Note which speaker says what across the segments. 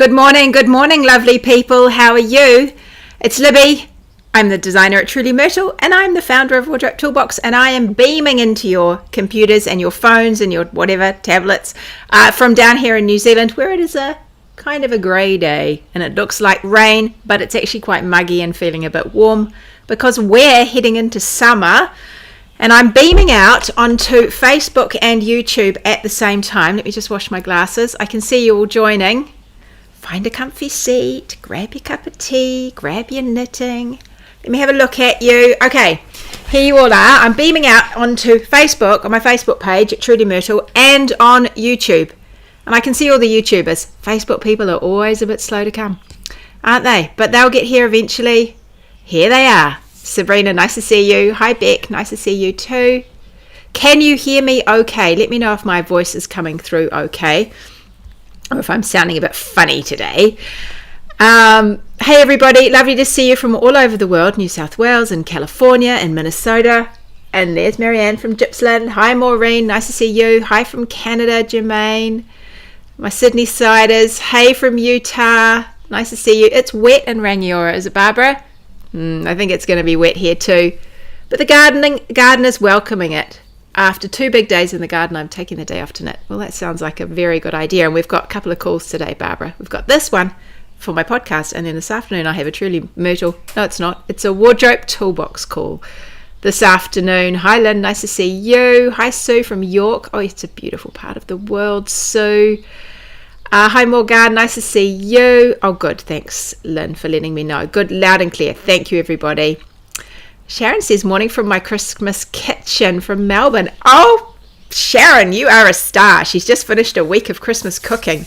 Speaker 1: Good morning, lovely people. How are you? It's Libby. I'm the designer at Truly Myrtle, and I'm the founder of Wardrobe Toolbox, and I am beaming into your computers and your phones and your whatever, tablets, from down here in New Zealand, where it is a kind of a grey day, and it looks like rain, but it's actually quite muggy and feeling a bit warm, because we're heading into summer, and I'm beaming out onto Facebook and YouTube at the same time. Let me just wash my glasses. I can see you all joining. Find a comfy seat, grab your cup of tea, grab your knitting. Let me have a look at you. Okay, here you all are. I'm beaming out onto Facebook, on my Facebook page at Truly Myrtle, and on YouTube. And I can see all the YouTubers. Facebook people are always a bit slow to come, aren't they? But they'll get here eventually. Here they are. Sabrina, nice to see you. Hi, Beck, nice to see you too. Can you hear me okay? Let me know if my voice is coming through okay, or if I'm sounding a bit funny today. Hey everybody, lovely to see you from all over the world, New South Wales and California and Minnesota. And there's Marianne from Gippsland. Hi Maureen, nice to see you. Hi from Canada, Jermaine. My Sydney siders. Hey from Utah, nice to see you. It's wet in Rangiora, is it Barbara? I think it's going to be wet here too. But the gardener's welcoming it. After 2 big days in the garden, I'm taking the day off to knit. Well, that sounds like a very good idea. And we've got a couple of calls today, Barbara. We've got this one for my podcast, and then this afternoon I have a Truly Myrtle. No, it's not. It's a Wardrobe Toolbox call this afternoon. Hi, Lynn. Nice to see you. Hi, Sue from York. Oh, it's a beautiful part of the world, Sue. Hi, Morgan. Nice to see you. Oh, good. Thanks, Lynn, for letting me know. Good, loud and clear. Thank you, everybody. Sharon says, morning from my Christmas kitchen from Melbourne. Oh, Sharon, you are a star. She's just finished a week of Christmas cooking.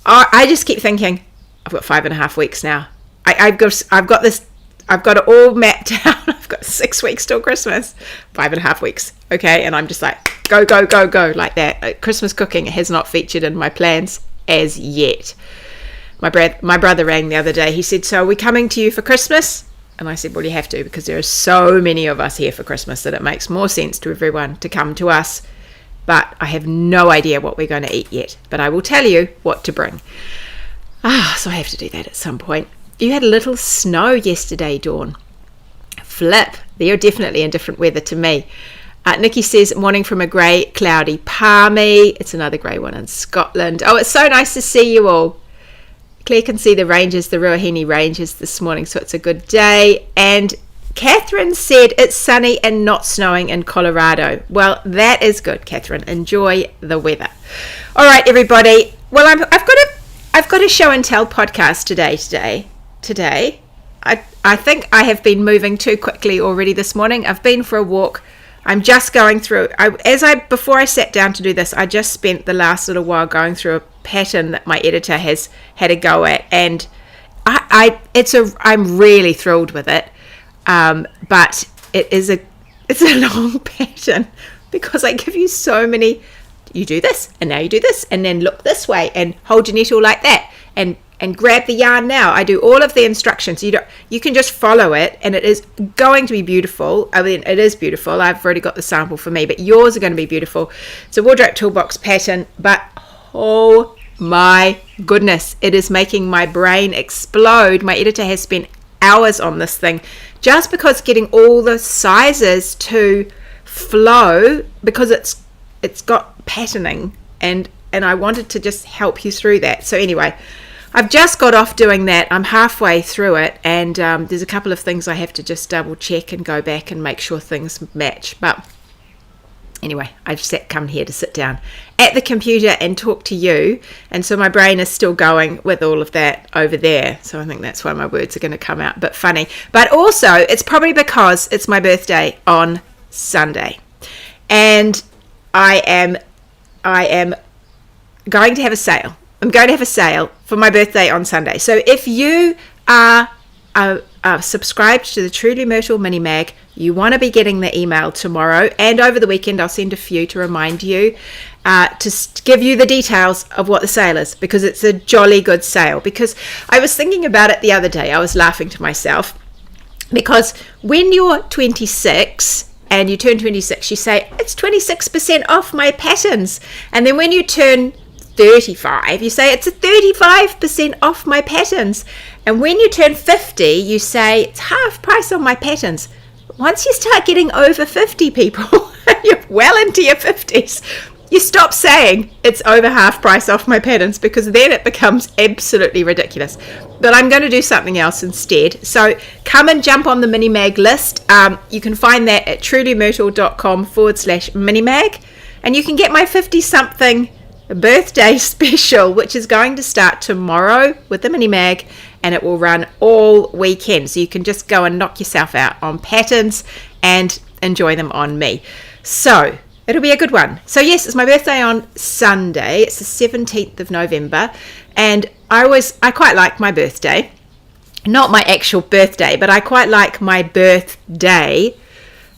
Speaker 1: Oh, I just keep thinking, I've got 5.5 weeks now. I've got it all mapped out. I've got 6 weeks till Christmas, 5.5 weeks. Okay. And I'm just like, go, go, go, go, like that. Christmas cooking has not featured in my plans as yet. My brother rang the other day. He said, so are we coming to you for Christmas? And I said, well, you have to, because there are so many of us here for Christmas that it makes more sense to everyone to come to us. But I have no idea what we're going to eat yet. But I will tell you what to bring. So I have to do that at some point. You had a little snow yesterday, Dawn. Flip. You're definitely in different weather to me. Nikki says, morning from a grey, cloudy Palmy. It's another grey one in Scotland. Oh, it's so nice to see you all. Claire can see the ranges, the Ruahine ranges this morning, so it's a good day. And Catherine said it's sunny and not snowing in Colorado. Well, that is good, Catherine. Enjoy the weather. All right, everybody. Well, I've got a show and tell podcast today. I think I have been moving too quickly already this morning. I've been for a walk. I'm just going through. Before I sat down to do this, I just spent the last little while going through a pattern that my editor has had a go at, and I'm really thrilled with it. But it's a long pattern, because I give you so many. You do this, and now you do this, and then look this way, and hold your needle like that, and grab the yarn now. I do all of the instructions. You can just follow it, and it is going to be beautiful. I mean, it is beautiful. I've already got the sample for me, but yours are going to be beautiful. It's a Wardrobe Toolbox pattern, but oh my goodness, it is making my brain explode. My editor has spent hours on this thing, just because getting all the sizes to flow, because it's got patterning, and I wanted to just help you through that. So anyway, I've just got off doing that. I'm halfway through it, and there's a couple of things I have to just double check and go back and make sure things match. But anyway, I've come here to sit down at the computer and talk to you, and so my brain is still going with all of that over there. So I think that's why my words are going to come out a bit funny. But also, it's probably because it's my birthday on Sunday, and I am going to have a sale. I'm going to have a sale for my birthday on Sunday. So if you are subscribed to the Truly Myrtle mini mag, you want to be getting the email tomorrow, and over the weekend I'll send a few to remind you, to give you the details of what the sale is, because it's a jolly good sale. Because I was thinking about it the other day. I was laughing to myself, because when you're 26 and you turn 26, you say, it's 26% off my patterns. And then when you turn 35, you say it's a 35% off my patterns. And when you turn 50, you say it's half price on my patterns. Once you start getting over 50, people, you're well into your 50s, you stop saying it's over half price off my patterns, because then it becomes absolutely ridiculous. But I'm going to do something else instead. So come and jump on the mini mag list. You can find that at trulymyrtle.com/mini mag. And you can get my 50-something birthday special, which is going to start tomorrow with the mini mag, and it will run all weekend. So you can just go and knock yourself out on patterns and enjoy them on me. So it'll be a good one. So yes, it's my birthday on Sunday. It's the 17th of November. And I quite like my birthday. Not my actual birthday, but I quite like my birthday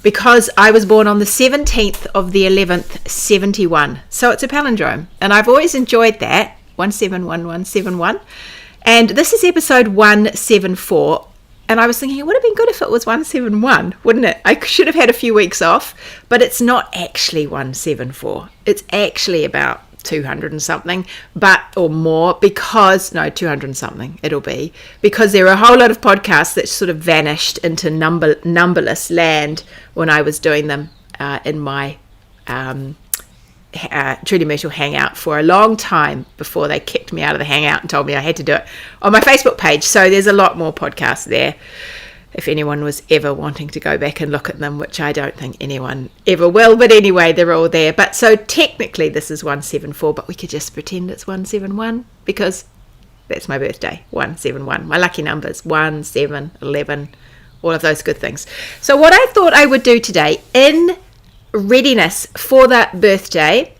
Speaker 1: because I was born on the 17th of the 11th, 71. So it's a palindrome. And I've always enjoyed that, 171171. And this is episode 174. And I was thinking, it would have been good if it was 171, wouldn't it? I should have had a few weeks off, but it's not actually 174. It's actually about 200 and something, or more, because, no, 200 and something it'll be, because there are a whole lot of podcasts that sort of vanished into numberless land when I was doing them in my Truly Myrtle hangout for a long time before they kicked me out of the hangout and told me I had to do it on my Facebook page. So there's a lot more podcasts there if anyone was ever wanting to go back and look at them, which I don't think anyone ever will. But anyway, they're all there. But so technically this is 174, but we could just pretend it's 171 because that's my birthday, 171. My lucky numbers, 1, 7, 11, all of those good things. So what I thought I would do today in readiness for that birthday,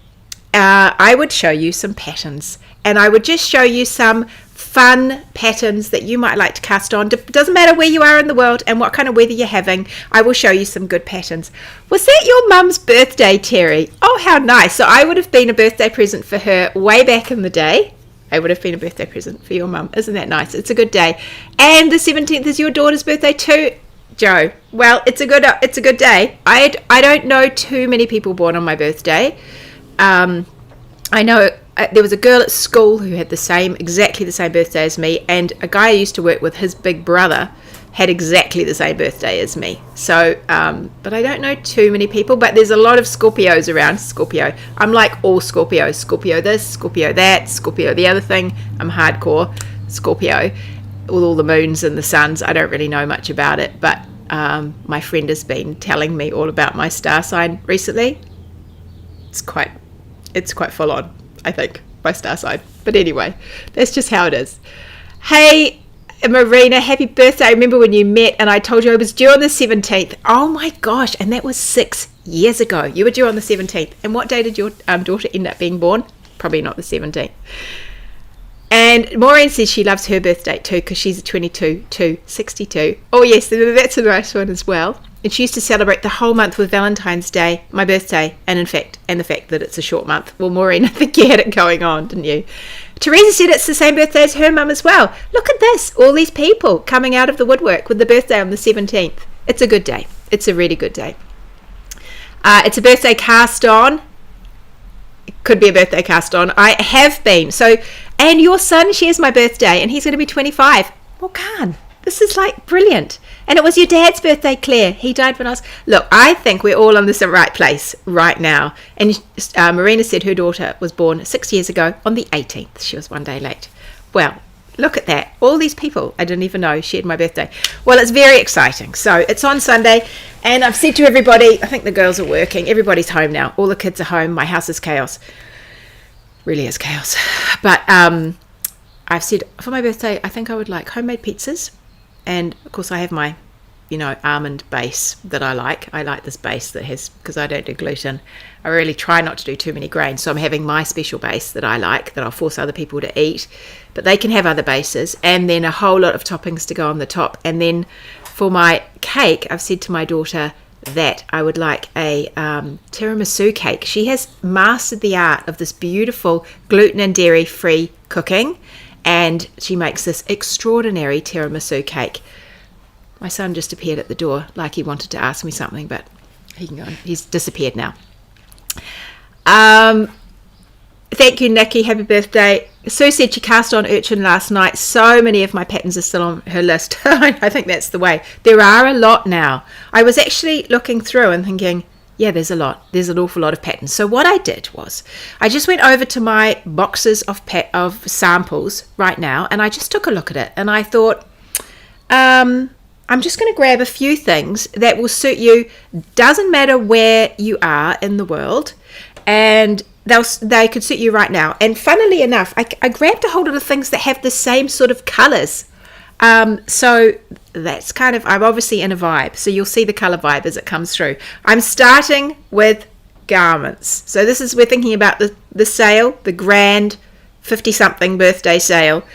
Speaker 1: I would show you some patterns, and I would just show you some fun patterns that you might like to cast on. Doesn't matter where you are in the world and what kind of weather you're having, I will show you some good patterns. Was that your mum's birthday, Terry? Oh, how nice. So I would have been a birthday present for her way back in the day. I would have been a birthday present for your mum. Isn't that nice? It's a good day. And the 17th is your daughter's birthday too, Joe. Well, it's a good day. I don't know too many people born on my birthday. I know there was a girl at school who had exactly the same birthday as me, and a guy I used to work with, his big brother, had exactly the same birthday as me. So, but I don't know too many people, but there's a lot of Scorpios around. Scorpio. I'm like all Scorpios. Scorpio this, Scorpio that, Scorpio the other thing. I'm hardcore Scorpio with all the moons and the suns. I don't really know much about it, but my friend has been telling me all about my star sign recently. It's quite full on, I think, my star sign. But anyway, that's just how it is. Hey, Marina, happy birthday. I remember when you met and I told you I was due on the 17th. Oh my gosh, and that was 6 years ago. You were due on the 17th. And what day did your daughter end up being born? Probably not the 17th. And Maureen says she loves her birthday too because she's 22 too, 62. Oh yes, that's a nice one as well. And she used to celebrate the whole month with Valentine's Day, my birthday, and the fact that it's a short month. Well, Maureen, I think you had it going on, didn't you? Teresa said it's the same birthday as her mum as well. Look at this, all these people coming out of the woodwork with the birthday on the 17th. It's a good day. It's a really good day. It's a birthday cast on. It could be a birthday cast on. I have been. So, and your son shares my birthday, and he's going to be 25. Well, Khan, this is like brilliant. And it was your dad's birthday, Claire. He died when I was... Look, I think we're all on the right place right now. And Marina said her daughter was born 6 years ago on the 18th. She was one day late. Well, look at that. All these people I didn't even know shared my birthday. Well, it's very exciting. So it's on Sunday. And I've said to everybody, I think the girls are working. Everybody's home now. All the kids are home. My house is chaos. Really is chaos. But I've said for my birthday, I think I would like homemade pizzas. And of course I have my, almond base that I like. I like this base that has, because I don't do gluten, I really try not to do too many grains. So I'm having my special base that I like, that I'll force other people to eat. But they can have other bases, and then a whole lot of toppings to go on the top. And then for my cake, I've said to my daughter that I would like a tiramisu cake. She has mastered the art of this beautiful gluten and dairy free cooking. And she makes this extraordinary tiramisu cake. My son just appeared at the door like he wanted to ask me something, but he can go. He's disappeared now. Thank you, Nikki. Happy birthday. Sue said she cast on urchin last night. So many of my patterns are still on her list. I think that's the way. There are a lot now. I was actually looking through and thinking, yeah, there's a lot. There's an awful lot of patterns. So what I did was I just went over to my boxes of samples right now, and I just took a look at it, and I thought, I'm just going to grab a few things that will suit you. Doesn't matter where you are in the world, and they could suit you right now. And funnily enough, I grabbed a hold of the things that have the same sort of colours. So that's kind of, I'm obviously in a vibe. So you'll see the colour vibe as it comes through. I'm starting with garments. So we're thinking about the sale, the grand 50-something birthday sale,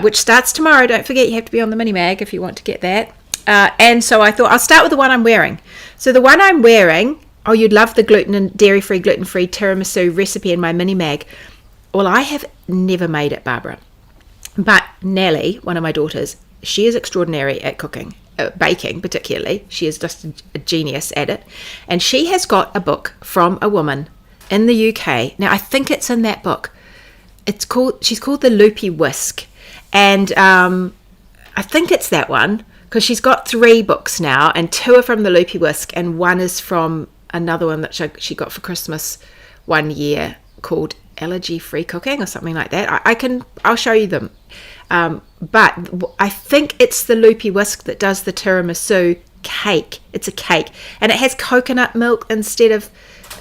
Speaker 1: which starts tomorrow. Don't forget, you have to be on the mini mag if you want to get that. And so I thought I'll start with the one I'm wearing. So the one I'm wearing, oh, you'd love the dairy-free, gluten-free tiramisu recipe in my mini mag. Well, I have never made it, Barbara. But Nellie, one of my daughters, she is extraordinary at cooking, baking particularly. She is just a genius at it. And she has got a book from a woman in the UK. Now, I think it's in that book. She's called The Loopy Whisk. And I think it's that one, because she's got 3 books now, and 2 are from The Loopy Whisk, and 1 is from another one that she got for Christmas one year called Allergy Free Cooking or something like that. I'll show you them. But I think it's the Loopy Whisk that does the tiramisu cake. It's a cake, and it has coconut milk instead of,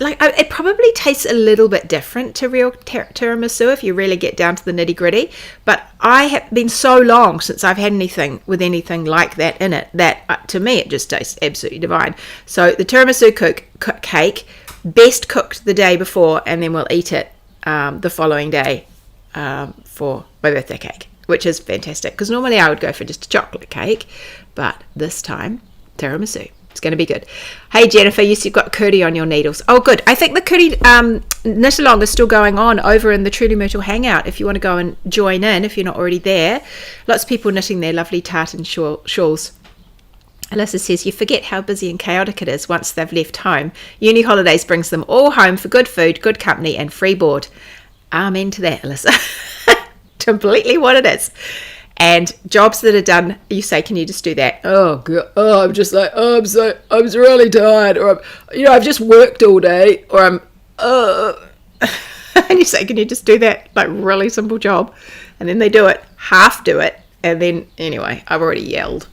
Speaker 1: it probably tastes a little bit different to real tiramisu if you really get down to the nitty gritty. But I have been so long since I've had anything with anything like that in it that to me it just tastes absolutely divine. So the tiramisu cake, best cooked the day before, and then we'll eat it the following day for my birthday cake, which is fantastic, because normally I would go for just a chocolate cake, but this time tiramisu. It's going to be good. Hey Jennifer, you've got Kurdi on your needles. Oh good. I think the Kurdi knit along is still going on over in the Truly Myrtle Hangout if you want to go and join in if you're not already there. Lots of people knitting their lovely tartan shawls. Alyssa says, you forget how busy and chaotic it is once they've left home. Uni holidays brings them all home for good food, good company and free board. Amen to that, Alyssa. Completely what it is. And jobs that are done, you say, can you just do that? Oh, God. Oh, I'm just like, oh, I'm really tired, or I've just worked all day, or I'm, and you say, can you just do that, like, really simple job? And then they do it, half do it, and then, anyway, I've already yelled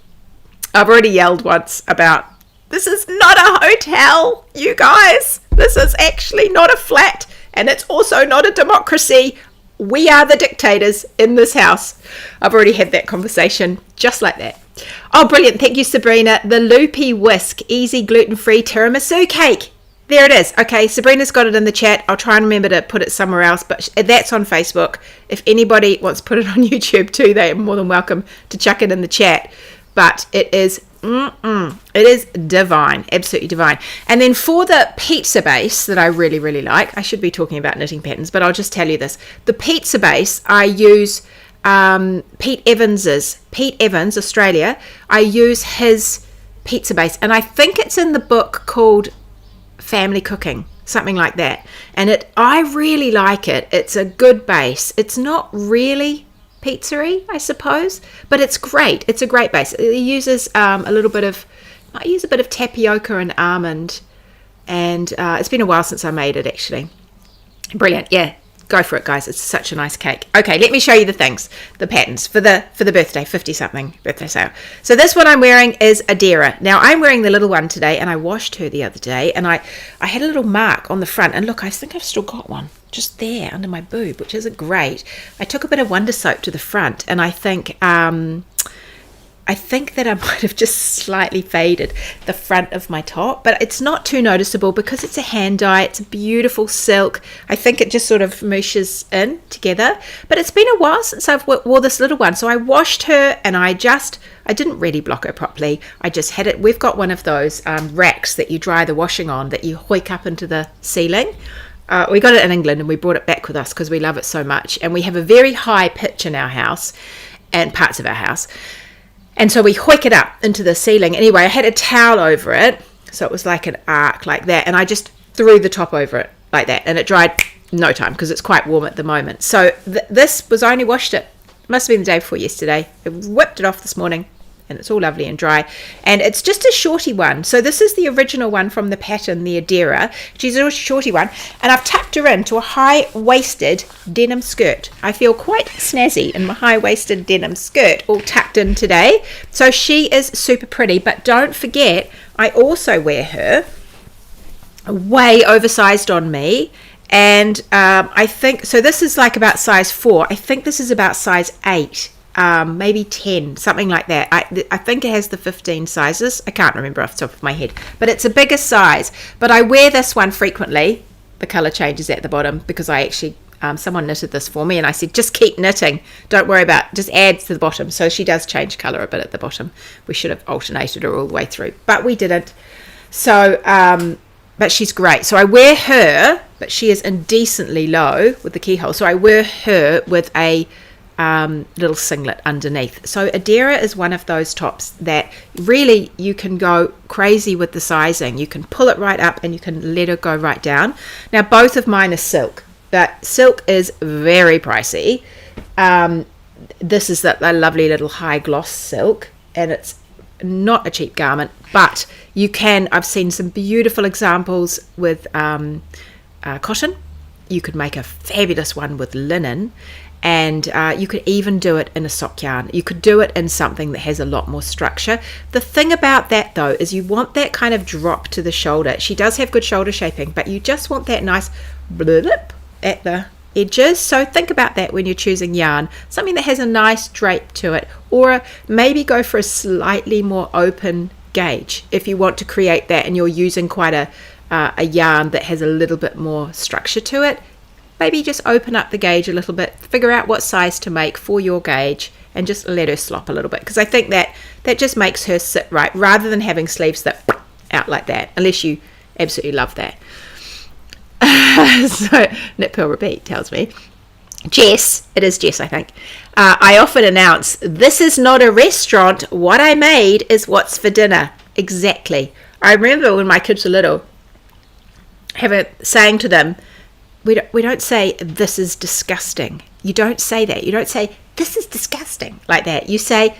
Speaker 1: once about, this is not a hotel, you guys. This is actually not a flat, and it's also not a democracy. We are the dictators in this house. I've already had that conversation just like that. Oh, brilliant. Thank you, Sabrina. The Loopy Whisk, easy gluten-free tiramisu cake. There it is. Okay, Sabrina's got it in the chat. I'll try and remember to put it somewhere else, but that's on Facebook. If anybody wants to put it on YouTube too, they are more than welcome to chuck it in the chat. But it is divine, absolutely divine. And then for the pizza base that I really, really like, I should be talking about knitting patterns, but I'll just tell you this. The pizza base, I use Pete Evans, Australia. I use his pizza base, and I think it's in the book called Family Cooking, something like that. And I really like it. It's a good base. It's not really pizzery, I suppose, but it's great. It's a great base. It uses I use a bit of tapioca and almond, and it's been a while since I made it actually. Brilliant. Yeah, go for it, guys. It's such a nice cake. Okay, let me show you the patterns for the birthday 50-something birthday sale. So this one I'm wearing is Adira. Now I'm wearing the little one today, and I washed her the other day, and I had a little mark on the front, and look, I think I've still got one just there under my boob, which isn't great. I took a bit of Wonder Soap to the front, and I think that I might have just slightly faded the front of my top, but it's not too noticeable because it's a hand dye. It's a beautiful silk. I think it just sort of mooshes in together, but it's been a while since I've wore this little one. So I washed her, and I didn't really block her properly. I just had it. We've got one of those racks that you dry the washing on that you hoik up into the ceiling. We got it in England, and we brought it back with us because we love it so much. And we have a very high pitch in our house and parts of our house. And so we hoik it up into the ceiling. Anyway, I had a towel over it, so it was like an arc like that. And I just threw the top over it like that, and it dried no time because it's quite warm at the moment. So this was only washed it. Must have been the day before yesterday. I whipped it off this morning and it's all lovely and dry. And it's just a shorty one. So this is the original one from the pattern, the Adira. She's a shorty one. And I've tucked her into a high-waisted denim skirt. I feel quite snazzy in my high-waisted denim skirt, all tucked in today. So she is super pretty. But don't forget, I also wear her way oversized on me. And I think, so this is like about size 4. I think this is about size 8, maybe 10, something like that. I think it has the 15 sizes. I can't remember off the top of my head, but it's a bigger size. But I wear this one frequently. The color changes at the bottom because I actually, someone knitted this for me and I said, just keep knitting. Don't worry about, just add to the bottom. So she does change color a bit at the bottom. We should have alternated her all the way through, but we didn't. So, but she's great. So I wear her, but she is indecently low with the keyhole. So I wear her with a little singlet underneath. So Adira is one of those tops that really you can go crazy with the sizing. You can pull it right up and you can let it go right down. Now both of mine are silk, but silk is very pricey. This is a lovely little high gloss silk, and it's not a cheap garment, but you can, I've seen some beautiful examples with cotton. You could make a fabulous one with linen, and you could even do it in a sock yarn. You could do it in something that has a lot more structure. The thing about that though is you want that kind of drop to the shoulder. She does have good shoulder shaping, but you just want that nice blip at the edges. So think about that when you're choosing yarn, something that has a nice drape to it, or maybe go for a slightly more open gauge if you want to create that and you're using quite a yarn that has a little bit more structure to it. Maybe just open up the gauge a little bit, figure out what size to make for your gauge, and just let her slop a little bit, because I think that just makes her sit right, rather than having sleeves that out like that, unless you absolutely love that. So Knit Purl Repeat tells me, Jess, it is Jess I think, I often announce, this is not a restaurant, what I made is what's for dinner. Exactly. I remember when my kids were little, saying to them, we don't say this is disgusting. You don't say that. You don't say this is disgusting like that. You say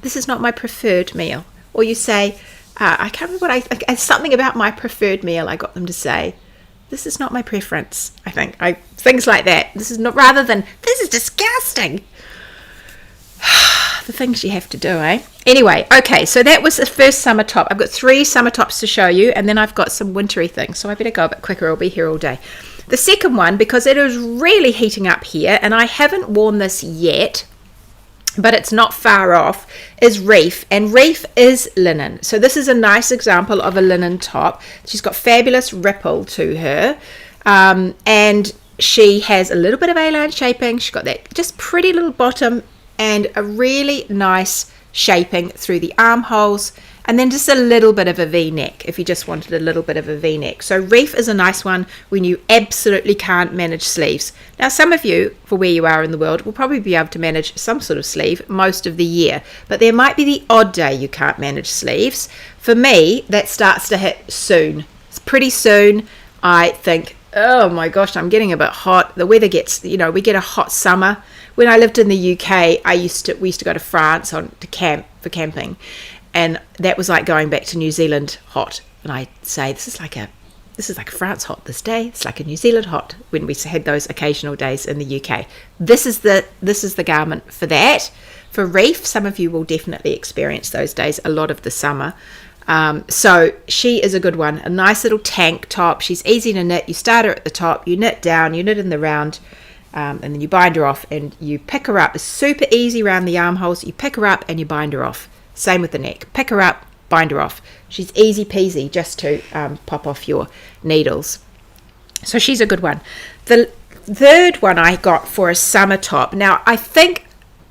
Speaker 1: this is not my preferred meal, or you say I can't remember what something about my preferred meal. I got them to say this is not my preference. I think things like that. This is not, rather than this is disgusting. The things you have to do, eh? Anyway, okay, so that was the first summer top. I've got 3 summer tops to show you, and then I've got some wintry things, so I better go a bit quicker. I'll be here all day. The second one, because it is really heating up here, and I haven't worn this yet, but it's not far off, is Reef, and Reef is linen. So this is a nice example of a linen top. She's got fabulous ripple to her, and she has a little bit of A-line shaping. She's got that just pretty little bottom and a really nice shaping through the armholes, and then just a little bit of a V-neck if you just wanted a little bit of a V-neck. So Reef is a nice one when you absolutely can't manage sleeves. Now some of you, for where you are in the world, will probably be able to manage some sort of sleeve most of the year, but there might be the odd day you can't manage sleeves. For me, that starts to hit soon. It's pretty soon. I think, oh my gosh, I'm getting a bit hot. The weather gets, we get a hot summer. When I lived in the UK, we used to go to France to camp for camping, and that was like going back to New Zealand hot. And I say this is like a France hot this day. It's like a New Zealand hot when we had those occasional days in the UK. This is the garment for that. For Reef, some of you will definitely experience those days a lot of the summer. So she is a good one. A nice little tank top. She's easy to knit. You start her at the top, you knit down, you knit in the round. And then you bind her off and you pick her up. It's super easy around the armholes. You pick her up and you bind her off. Same with the neck. Pick her up, bind her off. She's easy peasy just to pop off your needles. So she's a good one. The third one I got for a summer top. Now I think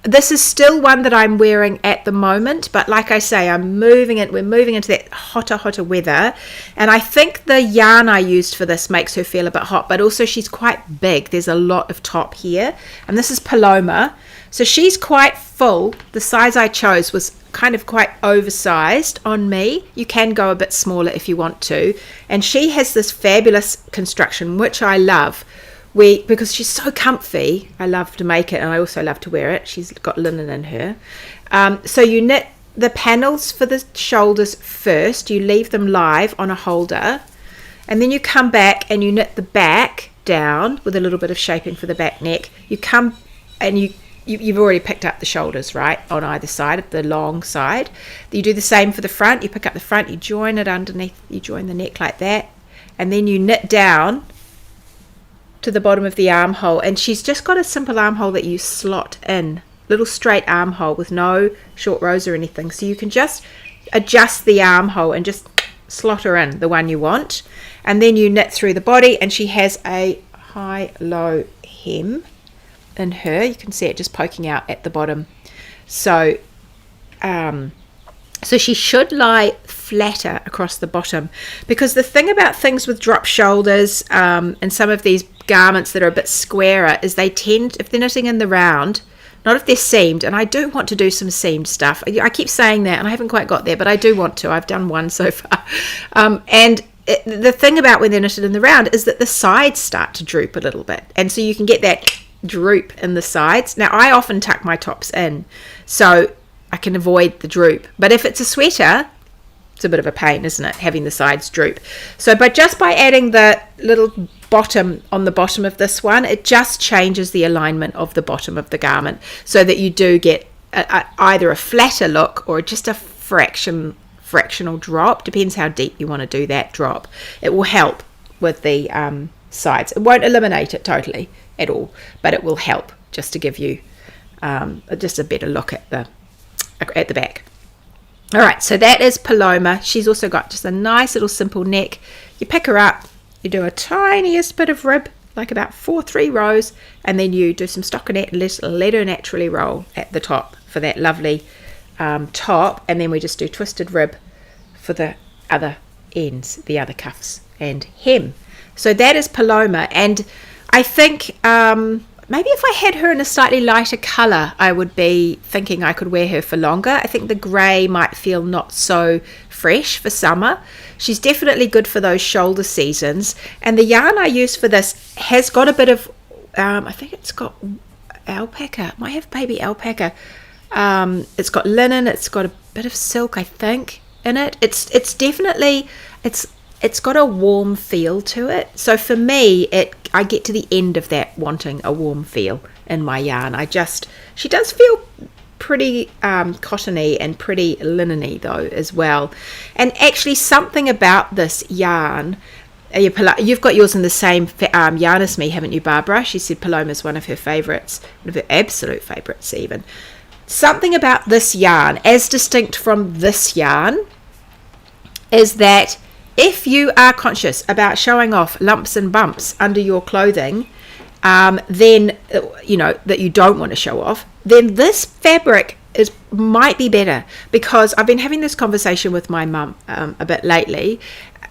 Speaker 1: this is still one that I'm wearing at the moment, but like I say, we're moving into that hotter weather, and I think the yarn I used for this makes her feel a bit hot, but also she's quite big. There's a lot of top here, and this is Paloma, so she's quite full. The size I chose was kind of quite oversized on me. You can go a bit smaller if you want to, and she has this fabulous construction, which I love, because she's so comfy, I love to make it, and I also love to wear it. She's got linen in her. So you knit the panels for the shoulders first. You leave them live on a holder, and then you come back and you knit the back down with a little bit of shaping for the back neck. You come and you've already picked up the shoulders, right, on either side of the long side. You do the same for the front. You pick up the front, you join it underneath, you join the neck like that, and then you knit down to the bottom of the armhole. And she's just got a simple armhole that you slot in, little straight armhole with no short rows or anything, so you can just adjust the armhole and just slot her in, the one you want. And then you knit through the body, and she has a high-low hem in her. You can see it just poking out at the bottom. So so she should lie flatter across the bottom, because the thing about things with drop shoulders and some of these garments that are a bit squarer is they tend, if they're knitting in the round, not if they're seamed, and I do want to do some seamed stuff. I keep saying that, and I haven't quite got there, but I do want to. I've done one so far. The thing about when they're knitted in the round is that the sides start to droop a little bit, and so you can get that droop in the sides. Now, I often tuck my tops in, so I can avoid the droop. But if it's a sweater, it's a bit of a pain, isn't it, having the sides droop? So just by adding the little bottom on the bottom of this one, it just changes the alignment of the bottom of the garment so that you do get either a flatter look or just a fractional drop. Depends how deep you want to do that drop. It will help with the sides. It won't eliminate it totally at all, but it will help just to give you just a better look at the back. All right, so that is Paloma. She's also got just a nice little simple neck. You pick her up, you do a tiniest bit of rib, like about 3 rows, and then you do some stockinette and let her naturally roll at the top for that lovely top, and then we just do twisted rib for the other ends, the other cuffs and hem. So that is Paloma, and I think maybe if I had her in a slightly lighter colour, I would be thinking I could wear her for longer. I think the grey might feel not so fresh for summer. She's definitely good for those shoulder seasons. And the yarn I use for this has got a bit of, I think it's got alpaca. It might have baby alpaca. It's got linen. It's got a bit of silk, I think, in it. It's definitely, it's got a warm feel to it. So for me, I get to the end of that wanting a warm feel in my yarn. She does feel pretty cottony and pretty linen-y though as well. And actually something about this yarn, you've got yours in the same yarn as me, haven't you, Barbara? She said Paloma's one of her favourites, one of her absolute favourites even. Something about this yarn, as distinct from this yarn, is that if you are conscious about showing off lumps and bumps under your clothing, then, that you don't want to show off, then this fabric might be better. Because I've been having this conversation with my mum a bit lately,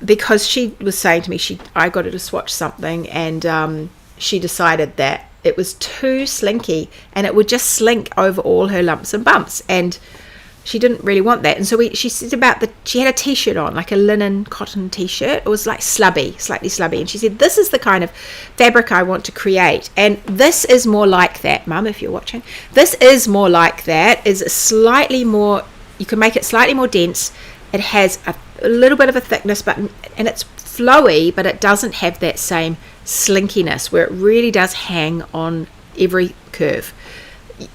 Speaker 1: because she was saying to me, I got her to swatch something, and she decided that it was too slinky, and it would just slink over all her lumps and bumps, and she didn't really want that. And so she said she had a t-shirt on, like a linen cotton t-shirt. It was like slightly slubby. And she said, this is the kind of fabric I want to create. And this is more like that, Mum, if you're watching. This is more like that. Is slightly more, you can make it slightly more dense. It has a little bit of a thickness, and it's flowy, but it doesn't have that same slinkiness where it really does hang on every curve.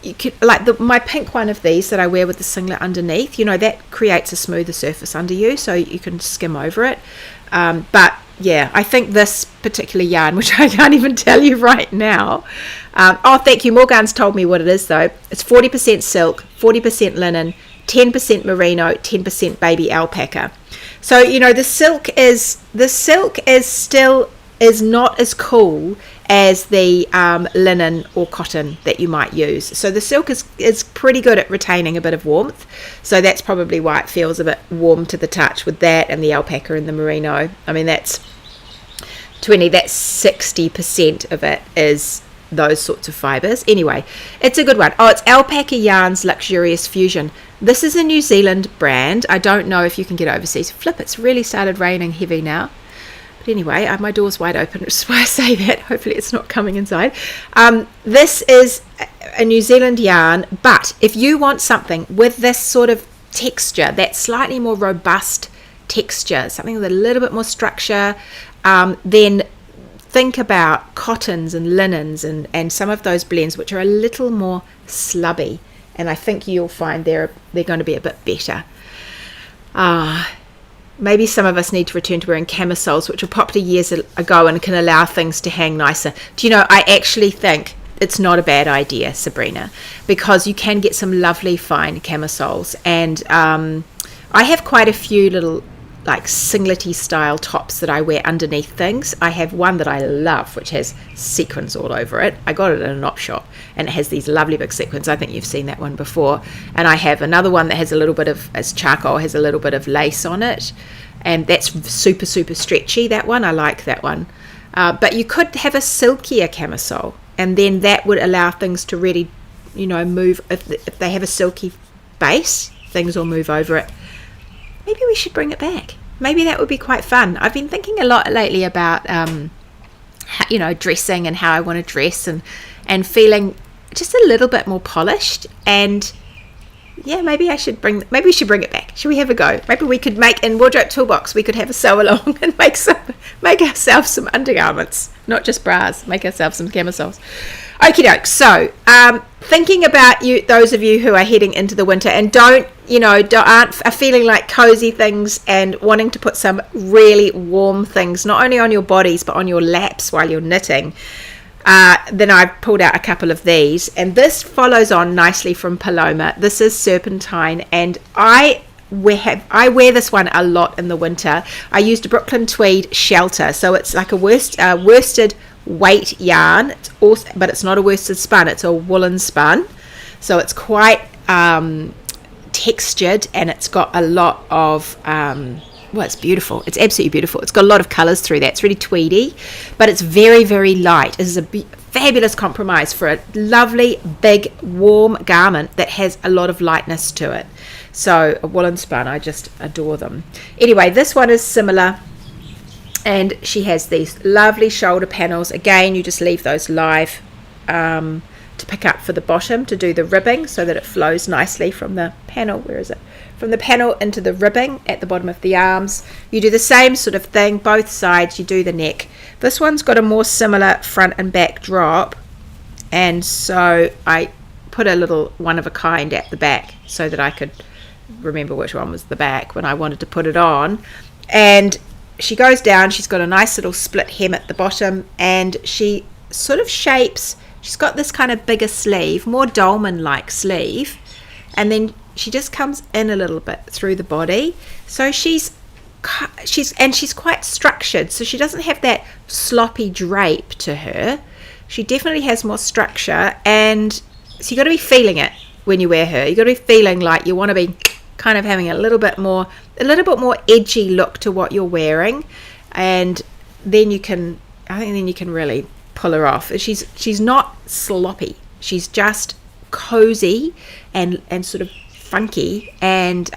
Speaker 1: You could, like my pink one of these that I wear with the singlet underneath, that creates a smoother surface under you, so you can skim over it. But yeah, I think this particular yarn, which I can't even tell you right now. Thank you. Morgan's told me what it is though. It's 40% silk, 40% linen, 10% merino, 10% baby alpaca. So the silk is not as cool as the linen or cotton that you might use. So the silk is pretty good at retaining a bit of warmth. So that's probably why it feels a bit warm to the touch with that and the alpaca and the merino. I mean, that's 60% of it is those sorts of fibers. Anyway, it's a good one. It's Alpaca Yarns Luxurious Fusion. This is a New Zealand brand. I don't know if you can get overseas. Flip, it's really started raining heavy now. But anyway, my door's wide open, which is why I say that. Hopefully it's not coming inside. This is a New Zealand yarn, but if you want something with this sort of texture, that slightly more robust texture, something with a little bit more structure, then think about cottons and linens and some of those blends which are a little more slubby, and I think you'll find they're going to be a bit better. Maybe some of us need to return to wearing camisoles, which were popular years ago and can allow things to hang nicer. Do you know, I actually think it's not a bad idea, Sabrina, because you can get some lovely fine camisoles, and I have quite a few little like singlety style tops that I wear underneath things. I have one that I love which has sequins all over it. I got it in an op shop and it has these lovely big sequins. I think you've seen that one before. And I have another one that has a little bit of, as charcoal, has a little bit of lace on it, and that's super stretchy. That one, I like that one. But you could have a silkier camisole, and then that would allow things to really, you know, move. If they have a silky base, things will move over it. Maybe we should bring it back. Maybe that would be quite fun. I've been thinking a lot lately about, how, you know, dressing and how I want to dress, and feeling just a little bit more polished. And yeah, maybe we should bring it back. Should we have a go? Maybe we could make, in Wardrobe Toolbox, we could have a sew along and make ourselves some undergarments, not just bras. Make ourselves some camisoles. Okie doke. So, thinking about you, those of you who are heading into the winter and are feeling like cozy things and wanting to put some really warm things, not only on your bodies but on your laps while you're knitting. Then I've pulled out a couple of these, and this follows on nicely from Paloma. This is Serpentine, and I wear this one a lot in the winter. I used a Brooklyn Tweed Shelter, so it's like a worsted weight yarn. It's also, but it's not a worsted spun, it's a woolen spun, so it's quite textured, and it's got a lot of well, it's beautiful. It's absolutely beautiful. It's got a lot of colours through that. It's really tweedy, but it's very, very light. It is a fabulous compromise for a lovely, big, warm garment that has a lot of lightness to it. So a woolen spun, I just adore them. Anyway, this one is similar, and she has these lovely shoulder panels. Again, you just leave those live to pick up for the bottom to do the ribbing so that it flows nicely from the panel. Where is it? From the panel into the ribbing at the bottom of the arms. You do the same sort of thing, both sides. You do the neck. This one's got a more similar front and back drop, and so I put a little one of a kind at the back so that I could remember which one was the back when I wanted to put it on. And she goes down. She's got a nice little split hem at the bottom, and she sort of shapes. She's got this kind of bigger sleeve, more dolman-like sleeve, and then she just comes in a little bit through the body. So she's quite structured, so she doesn't have that sloppy drape to her. She definitely has more structure, and so you got to be feeling it when you wear her. You got to be feeling like you want to be kind of having a little bit more edgy look to what you're wearing, and then you can really pull her off. She's not sloppy. She's just cozy and sort of funky, and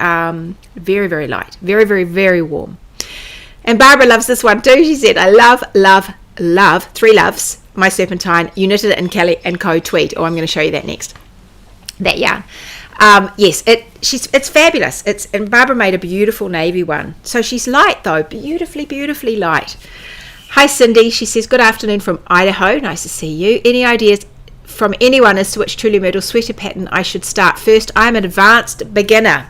Speaker 1: very, very light, very, very, very warm. And Barbara loves this one too. She said, I love three loves my Serpentine. You knitted it in Kelly & Co tweed. I'm going to show you that next, that yarn. Yes, it's fabulous. And Barbara made a beautiful navy one. So she's light though, beautifully light. Hi Cindy, she says, good afternoon from Idaho. Nice to see you. Any ideas from anyone as to which Truly Myrtle sweater pattern I should start first? I'm an advanced beginner.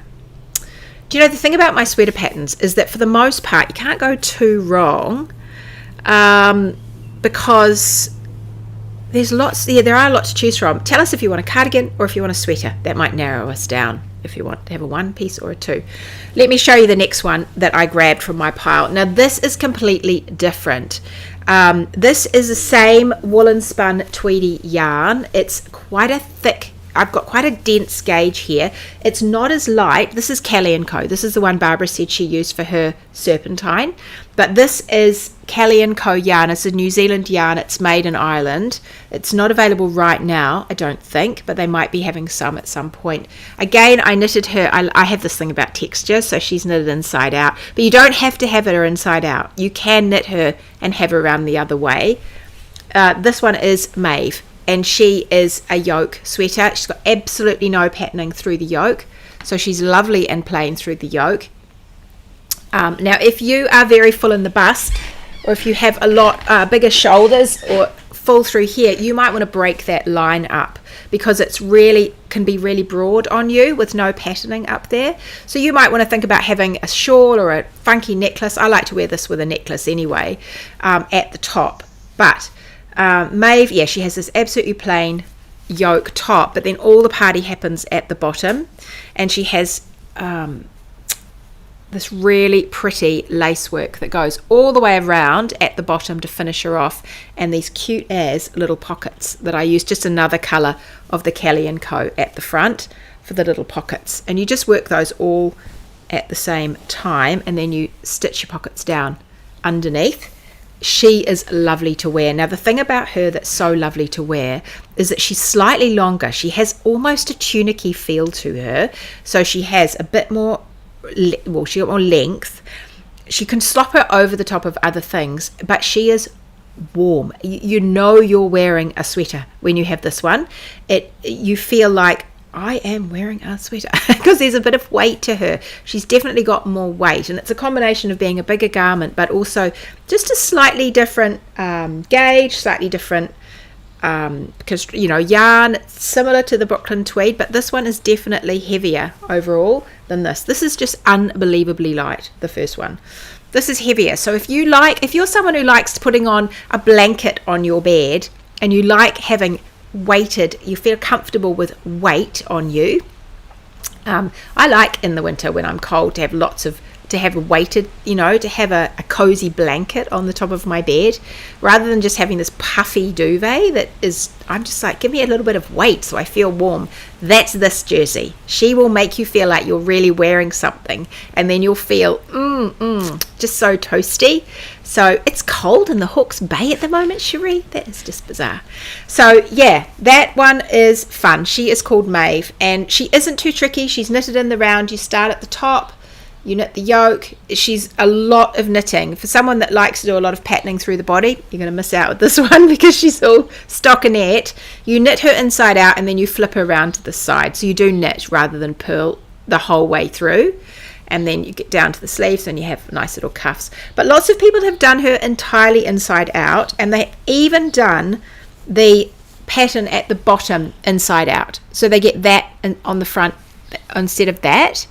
Speaker 1: Do you know, the thing about my sweater patterns is that for the most part you can't go too wrong, because there are lots to choose from. Tell us if you want a cardigan or if you want a sweater. That might narrow us down if you want to have a one piece or a two. Let me show you the next one that I grabbed from my pile. Now this is completely different. This is the same woolen spun tweedy yarn. It's quite a thick I've got quite a dense gauge here. It's not as light. This is Kelly & Co. This is the one Barbara said she used for her serpentine. But this is Kelly & Co yarn. It's a New Zealand yarn. It's made in Ireland. It's not available right now, I don't think, but they might be having some at some point. Again, I knitted her. I have this thing about texture, so she's knitted inside out. But you don't have to have her inside out. You can knit her and have her around the other way. This one is Maeve, and she is a yoke sweater. She's got absolutely no patterning through the yoke, so she's lovely and plain through the yoke. Now, if you are very full in the bust, or if you have a lot bigger shoulders or full through here, you might want to break that line up, because it's really can be really broad on you with no patterning up there. So you might want to think about having a shawl or a funky necklace. I like to wear this with a necklace anyway, at the top. But Maeve, yeah, she has this absolutely plain yoke top, but then all the party happens at the bottom, and she has this really pretty lace work that goes all the way around at the bottom to finish her off, and these cute as little pockets that I use, just another colour of the Kelly & Co at the front for the little pockets, and you just work those all at the same time, and then you stitch your pockets down underneath. She is lovely to wear. Now, the thing about her that's so lovely to wear is that she's slightly longer. She has almost a tunicky feel to her, so she has a bit more, well, she got more length. She can slop her over the top of other things, but she is warm. You know you're wearing a sweater when you have this one. You feel like, I am wearing a sweater, because there's a bit of weight to her. She's definitely got more weight, and it's a combination of being a bigger garment, but also just a slightly different gauge, slightly different because, you know, yarn similar to the Brooklyn tweed, but this one is definitely heavier overall than this. This is just unbelievably light, the first one. This is heavier. So if you're someone who likes putting on a blanket on your bed, and you like having weighted, you feel comfortable with weight on you. I like in the winter when I'm cold to have a weighted, to have a cozy blanket on the top of my bed, rather than just having this puffy duvet that is, I'm just like, give me a little bit of weight so I feel warm. That's this jersey. She will make you feel like you're really wearing something, and then you'll feel just so toasty. So it's cold in the Hawke's Bay at the moment, Cherie. That is just bizarre. So yeah, that one is fun. She is called Maeve, and she isn't too tricky. She's knitted in the round. You start at the top, you knit the yoke. She's a lot of knitting. For someone that likes to do a lot of patterning through the body, you're going to miss out with this one because she's all stockinette. You knit her inside out, and then you flip her around to the side. So you do knit rather than purl the whole way through. And then you get down to the sleeves and you have nice little cuffs. But lots of people have done her entirely inside out, and they've even done the pattern at the bottom inside out. So they get that on the front instead of that.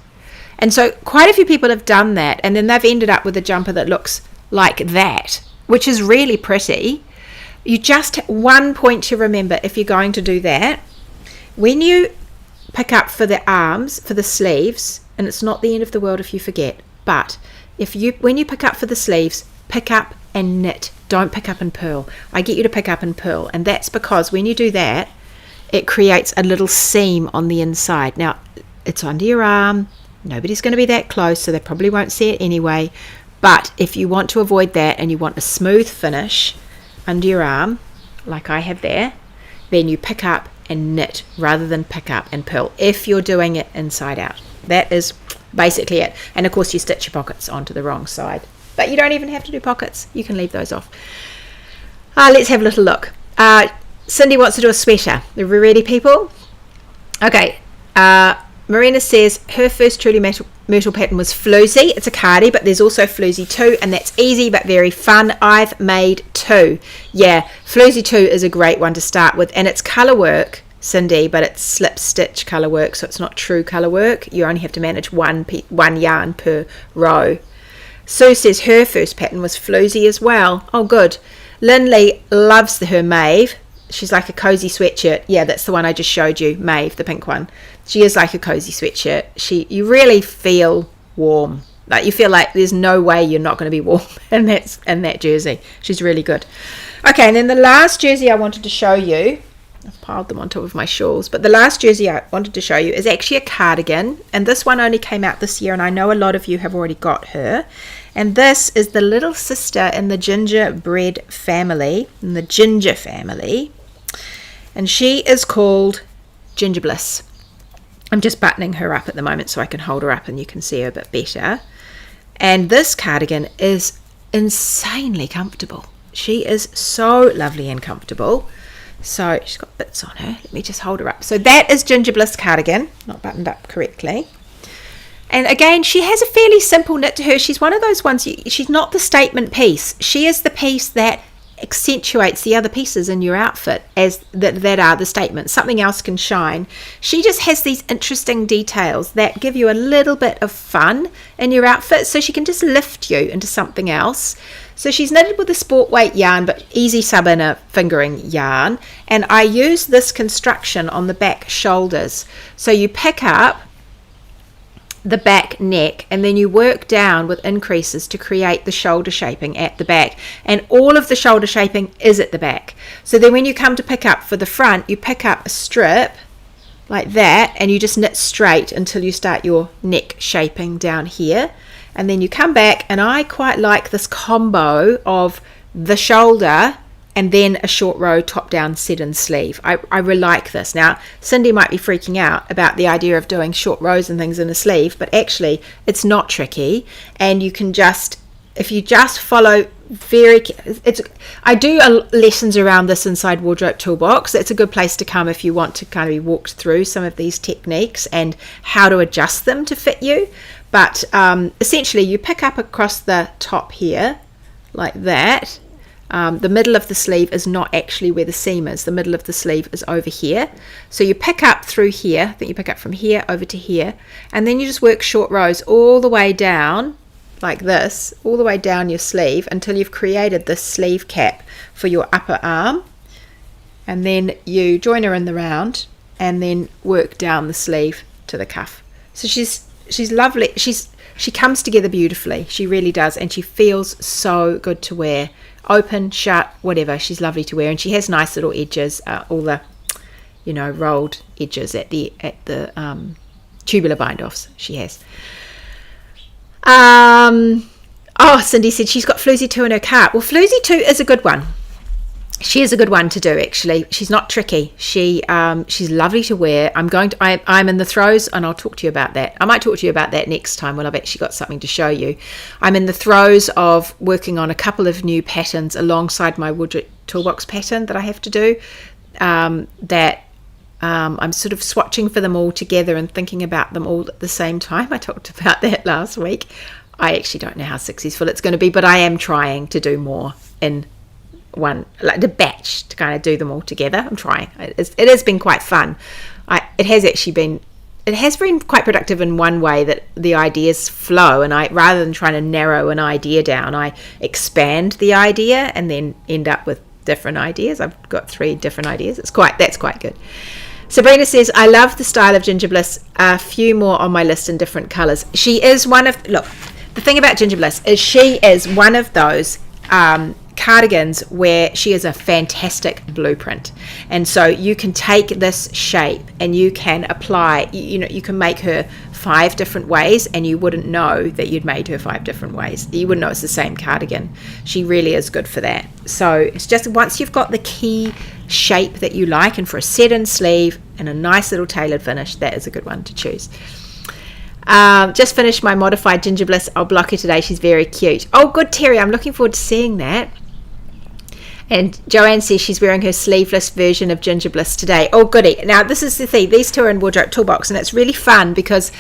Speaker 1: And so quite a few people have done that, and then they've ended up with a jumper that looks like that, which is really pretty. You just, one point to remember if you're going to do that, when you pick up for the arms, for the sleeves, and it's not the end of the world if you forget, but when you pick up for the sleeves, pick up and knit. Don't pick up and purl. I get you to pick up and purl, and that's because when you do that, it creates a little seam on the inside. Now, it's under your arm. Nobody's going to be that close, so they probably won't see it anyway. But if you want to avoid that and you want a smooth finish under your arm, like I have there, then you pick up and knit rather than pick up and purl if you're doing it inside out. That is basically it. And of course you stitch your pockets onto the wrong side, but you don't even have to do pockets. You can leave those off. Let's have a little look. Cindy wants to do a sweater. Are we ready, people? Okay. Marina says her first Truly Myrtle pattern was Floozy. It's a cardi, but there's also Floozy 2, and that's easy but very fun. I've made 2. Yeah, Floozy 2 is a great one to start with, and it's colour work, Cindy, but it's slip stitch colour work, so it's not true colour work. You only have to manage one yarn per row. Sue says her first pattern was Floozy as well. Oh, good. Lindley loves her Maeve. She's like a cozy sweatshirt. Yeah, that's the one I just showed you, Maeve, the pink one. She is like a cozy sweatshirt. You really feel warm. Like you feel like there's no way you're not going to be warm in that jersey. She's really good. Okay, and then the last jersey I wanted to show you I've piled them on top of my shawls. But the last jersey I wanted to show you is actually a cardigan, and this one only came out this year, and I know a lot of you have already got her. And this is the little sister in the gingerbread family, in the ginger family, and she is called Ginger Bliss. I'm just buttoning her up at the moment so I can hold her up and you can see her a bit better. And this cardigan is insanely comfortable. She is so lovely and comfortable. So she's got bits on her. Let me just hold her up. So that is Ginger Bliss cardigan, not buttoned up correctly. And again, she has a fairly simple knit to her. She's one of those ones, she's not the statement piece. She is the piece that accentuates the other pieces in your outfit as that are the statements. Something else can shine. She just has these interesting details that give you a little bit of fun in your outfit, so she can just lift you into something else. So she's knitted with a sport weight yarn, but easy sub inner fingering yarn, and I use this construction on the back shoulders. So you pick up the back neck and then you work down with increases to create the shoulder shaping at the back, and all of the shoulder shaping is at the back. So then when you come to pick up for the front, you pick up a strip like that and you just knit straight until you start your neck shaping down here, and then you come back. And I quite like this combo of the shoulder and then a short row top down set in sleeve. I really like this. Now Cindy might be freaking out about the idea of doing short rows and things in a sleeve, but actually it's not tricky, and you can just, if you just follow I do lessons around this inside Wardrobe Toolbox. It's a good place to come if you want to kind of be walked through some of these techniques and how to adjust them to fit you. But essentially you pick up across the top here like that. The middle of the sleeve is not actually where the seam is. The middle of the sleeve is over here. So you pick up through here. I think you pick up from here over to here. And then you just work short rows all the way down like this, all the way down your sleeve until you've created this sleeve cap for your upper arm. And then you join her in the round and then work down the sleeve to the cuff. So she's lovely. She comes together beautifully. She really does. And she feels so good to wear. Open, shut, whatever. She's lovely to wear, and she has nice little edges, all the rolled edges at the tubular bind offs she has. Cindy said she's got Floozy 2 in her cart. Well, Floozy 2 is a good one. She is a good one to do, actually. She's not tricky. She's lovely to wear. I'm in the throes, and I'll talk to you about that. I might talk to you about that next time when I've actually got something to show you. I'm in the throes of working on a couple of new patterns alongside my Wardrobe Toolbox pattern that I have to do. I'm sort of swatching for them all together and thinking about them all at the same time. I talked about that last week. I actually don't know how successful it's going to be, but I am trying to do more in one, like the batch, to kind of do them all together. I'm trying. It has been quite fun. It has been quite productive in one way, that the ideas flow, and rather than trying to narrow an idea down, I expand the idea and then end up with different ideas. I've got 3 different ideas. That's quite good. Sabrina says, I love the style of Ginger Bliss. A few more on my list in different colours. She is one of, look, the thing about Ginger Bliss is she is one of those cardigans where she is a fantastic blueprint, and so you can take this shape and you can apply, you can make her 5 different ways, and you wouldn't know that you'd made her 5 different ways. You wouldn't know it's the same cardigan. She really is good for that. So it's just, once you've got the key shape that you like, and for a set in sleeve and a nice little tailored finish, that is a good one to choose. Just finished my modified Ginger Bliss. I'll block her today. She's very cute. Oh, good, Terry. I'm looking forward to seeing that. And Joanne says she's wearing her sleeveless version of Ginger Bliss today. Oh, goody. Now, this is the thing. These 2 are in Wardrobe Toolbox, and it's really fun because,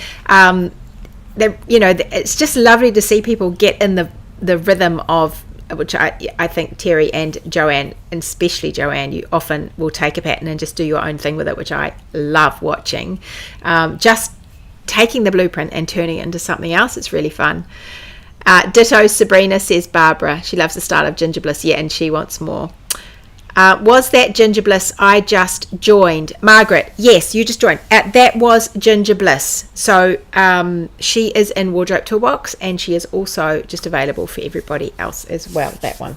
Speaker 1: it's just lovely to see people get in the rhythm of, which I think Terry and Joanne, and especially Joanne, you often will take a pattern and just do your own thing with it, which I love watching. Just taking the blueprint and turning it into something else. It's really fun. Ditto Sabrina, says Barbara. She loves the style of Ginger Bliss. Yeah, and she wants more. Was that Ginger Bliss I just joined? Margaret, yes, you just joined. That was Ginger Bliss. So she is in Wardrobe Toolbox, and she is also just available for everybody else as well, that one.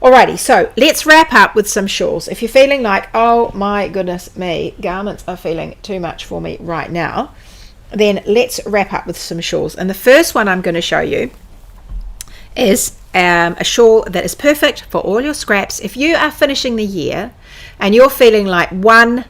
Speaker 1: Alrighty, so let's wrap up with some shawls. If you're feeling like, oh my goodness me, garments are feeling too much for me right now, then let's wrap up with some shawls. And the first one I'm going to show you is a shawl that is perfect for all your scraps. If you are finishing the year and you're feeling like, one,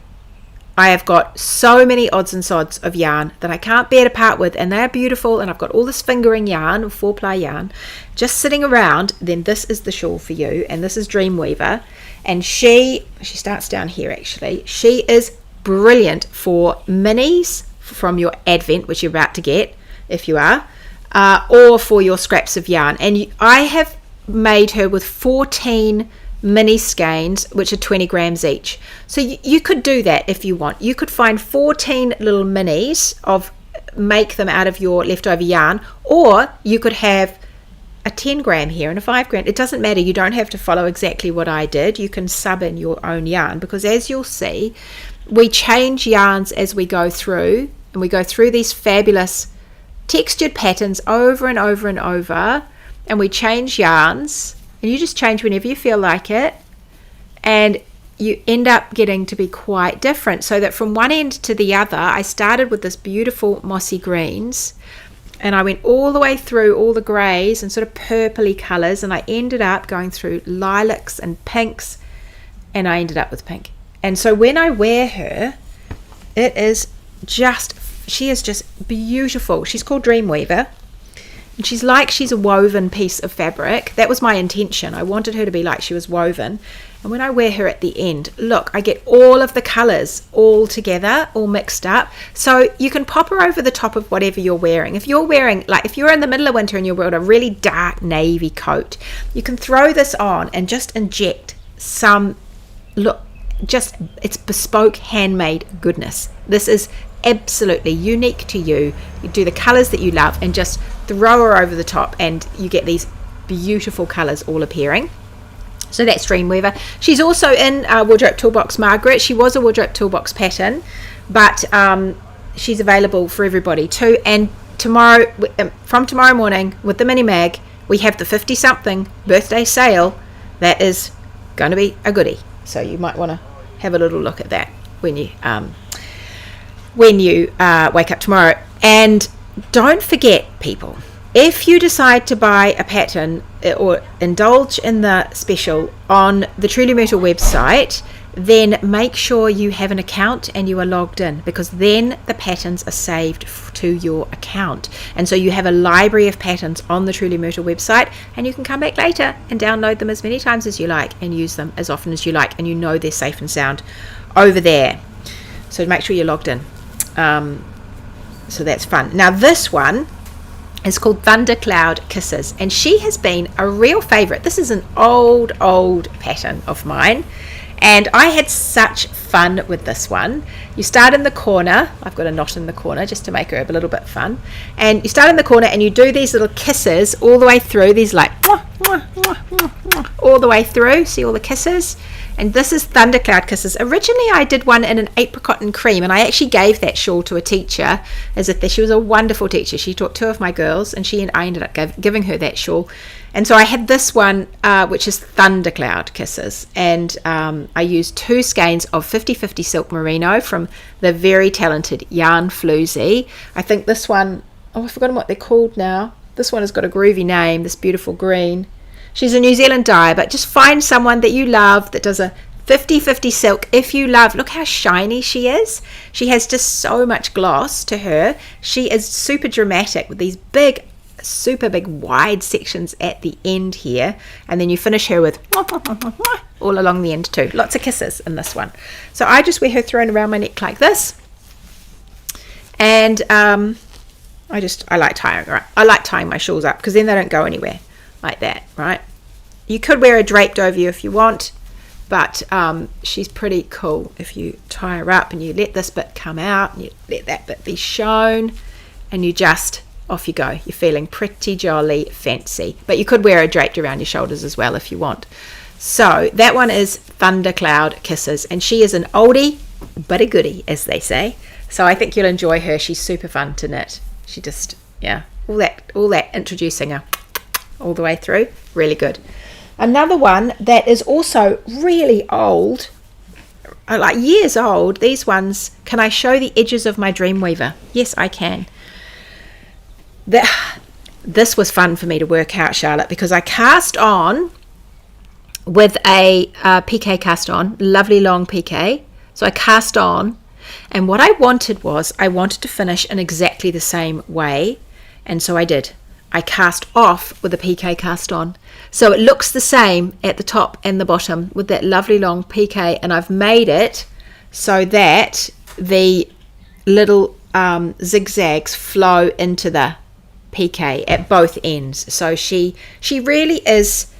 Speaker 1: I have got so many odds and sods of yarn that I can't bear to part with, and they're beautiful, and I've got all this fingering yarn, 4-ply yarn, just sitting around, then this is the shawl for you. And this is Dreamweaver, and she starts down here actually. She is brilliant for minis from your advent, which you're about to get if you are, or for your scraps of yarn. And I have made her with 14 mini skeins, which are 20 grams each. So you could do that if you want. You could find 14 little minis make them out of your leftover yarn, or you could have a 10 gram here and a 5 gram. It doesn't matter. You don't have to follow exactly what I did. You can sub in your own yarn, because as you'll see, we change yarns as we go through, and we go through these fabulous textured patterns over and over and over, and we change yarns. And you just change whenever you feel like it, and you end up getting to be quite different. So that from one end to the other, I started with this beautiful mossy greens, and I went all the way through all the greys and sort of purpley colours, and I ended up going through lilacs and pinks, and I ended up with pink. And so when I wear her, she is just beautiful. She's called Dreamweaver. And she's a woven piece of fabric. That was my intention. I wanted her to be like she was woven. And when I wear her at the end, look, I get all of the colours all together, all mixed up. So you can pop her over the top of whatever you're wearing. If you're in the middle of winter and you're wearing a really dark navy coat, you can throw this on and just inject some, it's bespoke handmade goodness. This is absolutely unique to you. You do the colours that you love and just throw her over the top, and you get these beautiful colours all appearing. So that's Dreamweaver. She's also in Wardrobe Toolbox Margaret. She was a Wardrobe Toolbox pattern, but she's available for everybody too. And from tomorrow morning with the mini mag, we have the 50 something birthday sale. That is going to be a goodie, so you might want to have a little look at that when you wake up tomorrow. And don't forget, people, if you decide to buy a pattern or indulge in the special on the Truly Myrtle website, then make sure you have an account and you are logged in, because then the patterns are saved to your account, and so you have a library of patterns on the Truly Myrtle website, and you can come back later and download them as many times as you like and use them as often as you like, and you know they're safe and sound over there. So make sure you're logged in. So that's fun. Now this one is called Thundercloud Kisses, and she has been a real favorite. This is an old pattern of mine, and I had such fun with this one. You start in the corner. I've got a knot in the corner just to make her a little bit fun, and you start in the corner and you do these little kisses all the way through, these like all the way through. See all the kisses? And this is Thundercloud Kisses. Originally I did one in an apricot and cream, and I actually gave that shawl to a teacher, she was a wonderful teacher. She taught 2 of my girls, and I ended up giving her that shawl. And so I had this one, which is Thundercloud Kisses, and I used 2 skeins of 50/50 silk merino from the very talented Yarn Floozy. I think this one, I've forgotten what they're called now. This one has got a groovy name, this beautiful green. She's a New Zealand dye, but just find someone that you love that does a 50/50 silk. If you love, look how shiny she is. She has just so much gloss to her. She is super dramatic with these big, super big wide sections at the end here, and then you finish her with all along the end too. Lots of kisses in this one. So I just wear her thrown around my neck like this, and I like tying her up. I like tying my shawls up because then they don't go anywhere like that, right? You could wear her draped over you if you want, but she's pretty cool if you tie her up and you let this bit come out and you let that bit be shown, and you just, off you go. You're feeling pretty jolly fancy, but you could wear her draped around your shoulders as well if you want. So that one is Thundercloud Kisses, and she is an oldie but a goodie, as they say. So I think you'll enjoy her. She's super fun to knit. She just, all that introducing her all the way through, really good. Another one that is also really old, like years old. These ones, can I show the edges of my Dreamweaver? Yes, I can. This was fun for me to work out, Charlotte, because I cast on with a PK cast on, lovely long PK. So I cast on, and what I wanted was, I wanted to finish in exactly the same way, and so I did. I cast off with a PK cast on. So it looks the same at the top and the bottom with that lovely long PK, and I've made it so that the little zigzags flow into the PK at both ends. So she really is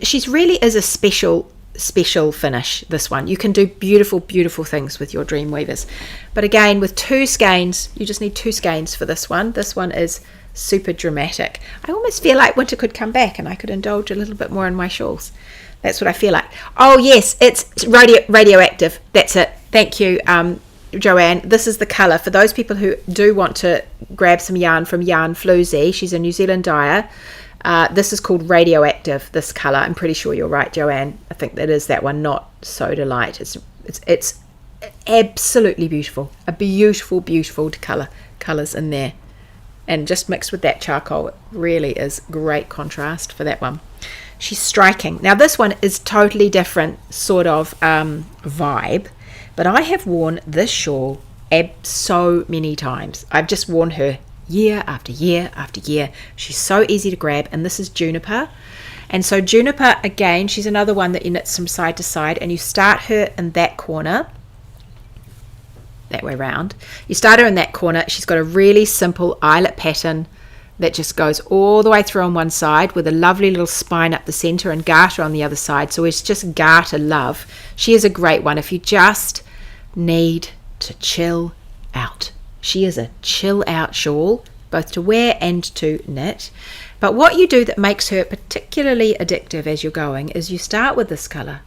Speaker 1: she's really is a special finish, this one. You can do beautiful things with your Dreamweavers, but again, with 2 skeins, you just need 2 skeins for this one. This one is super dramatic. I almost feel like winter could come back and I could indulge a little bit more in my shawls. That's what I feel like. Oh yes, it's radioactive. That's it. Thank you, Joanne. This is the colour for those people who do want to grab some yarn from Yarn Floozy. She's a New Zealand dyer. This is called Radioactive, this colour. I'm pretty sure you're right, Joanne. I think that is that one, not Soda Light. It's absolutely beautiful. A beautiful colours in there. And just mixed with that charcoal, it really is great contrast for that one. She's striking. Now this one is totally different sort of vibe, but I have worn this shawl so many times. I've just worn her year after year after year. She's so easy to grab, and this is Juniper. And so Juniper, again, she's another one that you knit from side to side, and you start her in that corner, that way round. You start her in that corner. She's got a really simple eyelet pattern that just goes all the way through on one side with a lovely little spine up the center and garter on the other side. So it's just garter love. She is a great one if you just need to chill out. She is a chill out shawl, both to wear and to knit. But what you do that makes her particularly addictive as you're going is you start with this color,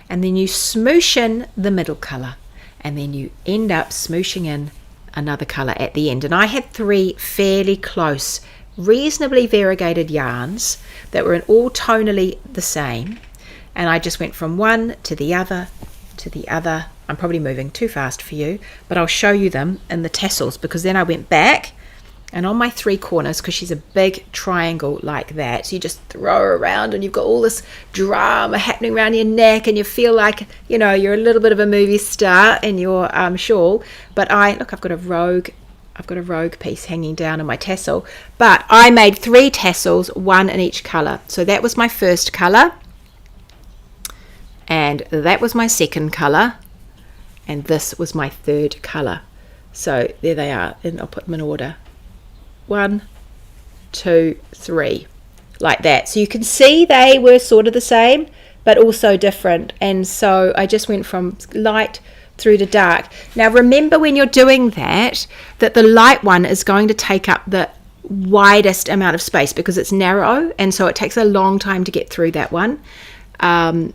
Speaker 1: and then you smoosh in the middle color, and then you end up smooshing in another color at the end. And I had 3 fairly close, reasonably variegated yarns that were in all tonally the same, and I just went from one to the other to the other. I'm probably moving too fast for you, but I'll show you them in the tassels, because then I went back and on my 3 corners, because she's a big triangle like that, so you just throw her around and you've got all this drama happening around your neck, and you feel like, you know, you're a little bit of a movie star in your shawl. But I've got a rogue piece hanging down in my tassel, but I made 3 tassels, 1 in each color. So that was my first color, and that was my second color, and this was my third color. So there they are, and I'll put them in order. 1, 2, 3, like that. So you can see they were sort of the same but also different, and so I just went from light through to dark. Now remember, when you're doing that the light one is going to take up the widest amount of space because it's narrow, and so it takes a long time to get through that one. And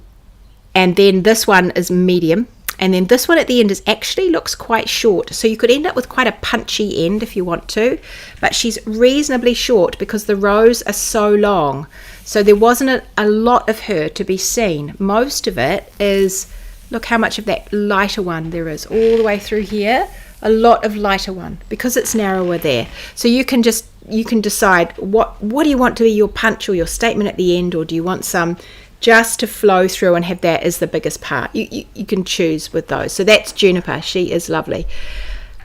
Speaker 1: then this one is medium, and then this one at the end actually looks quite short, so you could end up with quite a punchy end if you want to, but she's reasonably short because the rows are so long, so there wasn't a lot of her to be seen. Most of it is, look how much of that lighter one there is all the way through here, a lot of lighter one because it's narrower there. So you can decide what do you want to be your punch or your statement at the end, or do you want some just to flow through and have that as the biggest part. You can choose with those. So that's Juniper. She is lovely.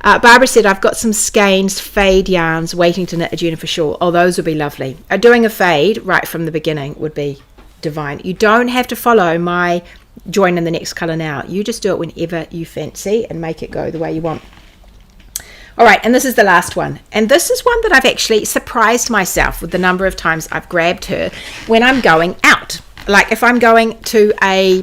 Speaker 1: Barbara said, I've got some skeins fade yarns waiting to knit a Juniper shawl. Oh, those would be lovely. Doing a fade right from the beginning would be divine. You don't have to follow my join in the next colour now. You just do it whenever you fancy and make it go the way you want. All right, and this is the last one. And this is one that I've actually surprised myself with the number of times I've grabbed her when I'm going out. Like if I'm going to a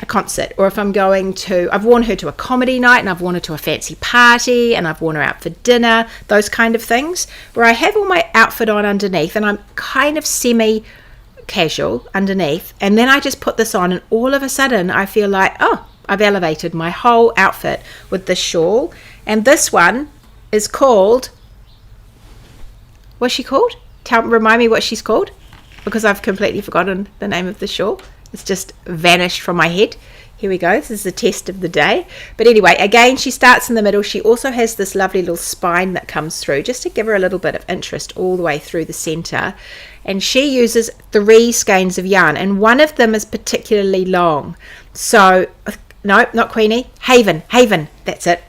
Speaker 1: concert, or if I'm going to, I've worn her to a comedy night, and I've worn her to a fancy party, and I've worn her out for dinner, those kind of things, where I have all my outfit on underneath and I'm kind of semi-casual underneath, and then I just put this on, and all of a sudden I feel like, oh, I've elevated my whole outfit with this shawl. And this one is called, what's she called? Remind me what she's called, because I've completely forgotten the name of the shawl. It's just vanished from my head. Here we go. This is the test of the day. But anyway, again, she starts in the middle. She also has this lovely little spine that comes through just to give her a little bit of interest all the way through the center. And she uses 3 skeins of yarn, and one of them is particularly long. So, no, not Queenie. Haven. That's it.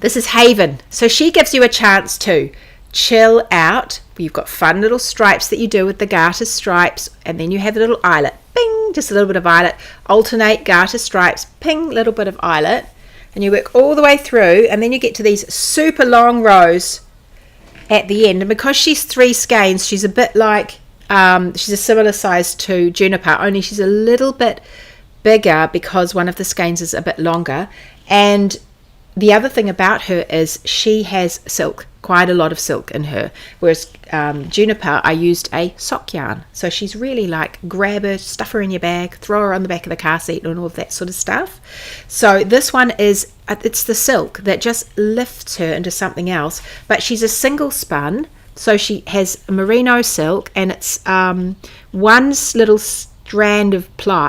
Speaker 1: This is Haven. So she gives you a chance to chill out. You've got fun little stripes that you do with the garter stripes, and then you have a little eyelet. Bing, just a little bit of eyelet. Alternate garter stripes, ping, little bit of eyelet. And you work all the way through, and then you get to these super long rows at the end. And because she's 3 skeins, she's a bit like, she's a similar size to Juniper, only she's a little bit bigger because one of the skeins is a bit longer. And the other thing about her is she has silk, quite a lot of silk in her, whereas Juniper, I used a sock yarn. So she's really like, grab her, stuff her in your bag, throw her on the back of the car seat and all of that sort of stuff. So this one is, it's the silk that just lifts her into something else, but she's a single spun. So she has merino silk, and it's one little strand of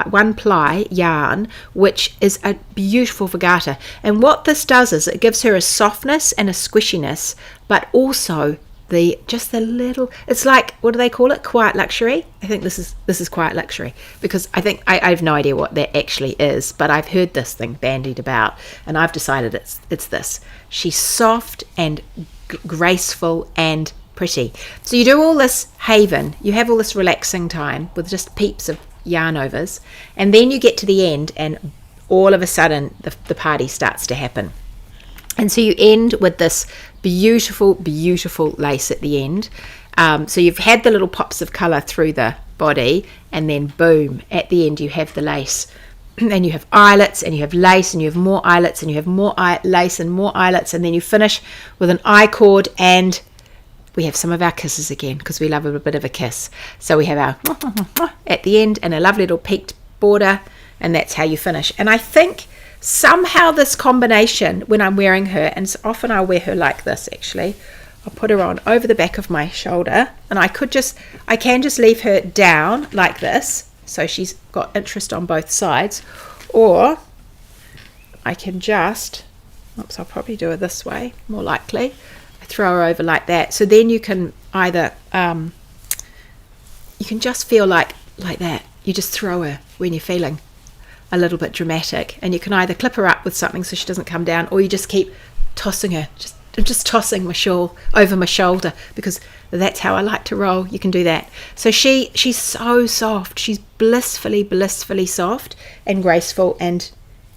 Speaker 1: one ply yarn, which is a beautiful for garter. And what this does is it gives her a softness and a squishiness, but also the little, it's like, what do they call it, quiet luxury? I think this is quiet luxury, because I think I have no idea what that actually is, but I've heard this thing bandied about, and I've decided it's this. She's soft and graceful and pretty. So you do all this Haven, you have all this relaxing time with just peeps of yarn overs, and then you get to the end, and all of a sudden the party starts to happen. And so you end with this beautiful lace at the end. So you've had the little pops of colour through the body, and then boom, at the end you have the lace. And you have eyelets, and you have lace, and you have more eyelets, and you have more lace and more eyelets, and then you finish with an I-cord, and we have some of our kisses again, because we love a bit of a kiss. So we have our at the end, and a lovely little peaked border, and that's how you finish. And I think somehow this combination, when I'm wearing her, and often I'll wear her like this actually, I'll put her on over the back of my shoulder, and I can just leave her down like this, so she's got interest on both sides, or I can just, I'll probably do it this way, more likely. Throw her over like that, so then you can either you can just feel like that, you just throw her when you're feeling a little bit dramatic, and you can either clip her up with something so she doesn't come down, or you just keep tossing her, just tossing my shawl over my shoulder, because that's how I like to roll. You can do that. So she's so soft, she's blissfully soft and graceful, and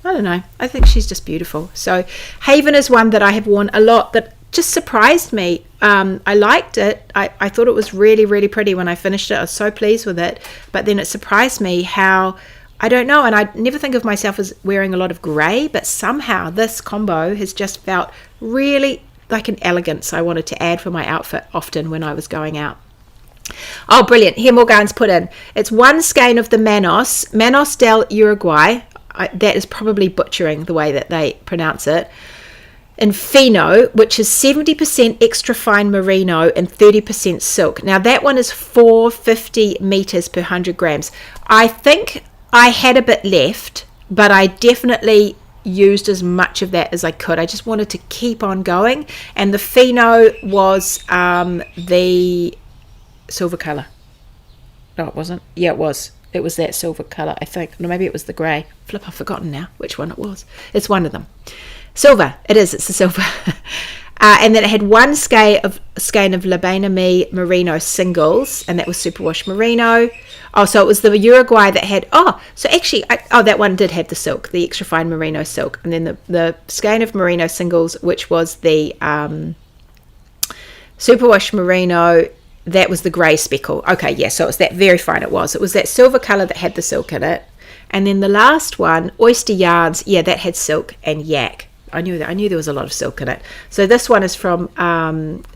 Speaker 1: I don't know, I think she's just beautiful. So Haven is one that I have worn a lot that just surprised me. I liked it. I thought it was really pretty when I finished it. I was so pleased with it, but then it surprised me how, I don't know, and I never think of myself as wearing a lot of grey, but somehow this combo has just felt really like an elegance I wanted to add for my outfit often when I was going out. Oh, brilliant. Here Morgan's put in, it's 1 skein of the Manos del Uruguay. That is probably butchering the way that they pronounce it. In Fino, which is 70% extra fine merino and 30% silk. Now that one is 450 meters per 100 grams. I think I had a bit left, but I definitely used as much of that as I could. I just wanted to keep on going, and the Fino was the silver color. No, it wasn't. Yeah, it was. It was that silver color, I think. No, maybe it was the grey. Flip, I've forgotten now which one it was. It's one of them. Silver, it's the silver. And then it had 1 skein of Labana Me merino singles, and that was superwash merino. Oh, so it was the Uruguay that had, so actually, that one did have the silk, the extra fine merino silk. And then the skein of merino singles, which was the superwash merino, that was the grey speckle. Okay, yeah, so it was that very fine it was. It was that silver colour that had the silk in it. And then the last one, Oyster Yarns, yeah, that had silk and yak. I knew there was a lot of silk in it. So this one is from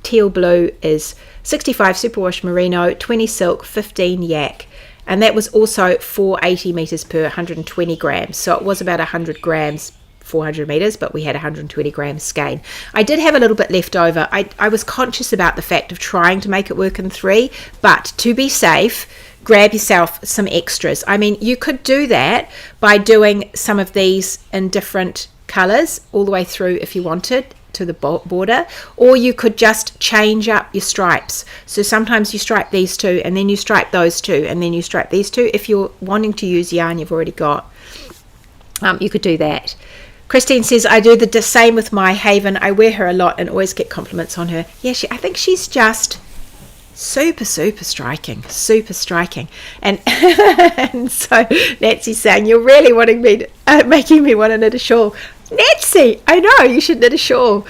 Speaker 1: Teal Blue, is 65 superwash merino, 20 silk, 15 yak. And that was also 480 meters per 120 grams. So it was about 100 grams 400 meters, but we had 120 grams skein. I did have a little bit left over. I was conscious about the fact of trying to make it work in 3, but to be safe, grab yourself some extras. I mean, you could do that by doing some of these in different colors all the way through if you wanted to the border, or you could just change up your stripes. So sometimes you stripe these 2 and then you stripe those 2 and then you stripe these 2. If you're wanting to use yarn you've already got, you could do that. Christine says, I do the same with my Haven. I wear her a lot and always get compliments on her. Yeah, I think she's just super striking, and and so Nancy's saying, you're really wanting me to, making me want to knit a shawl. Nancy, I know you should knit a shawl.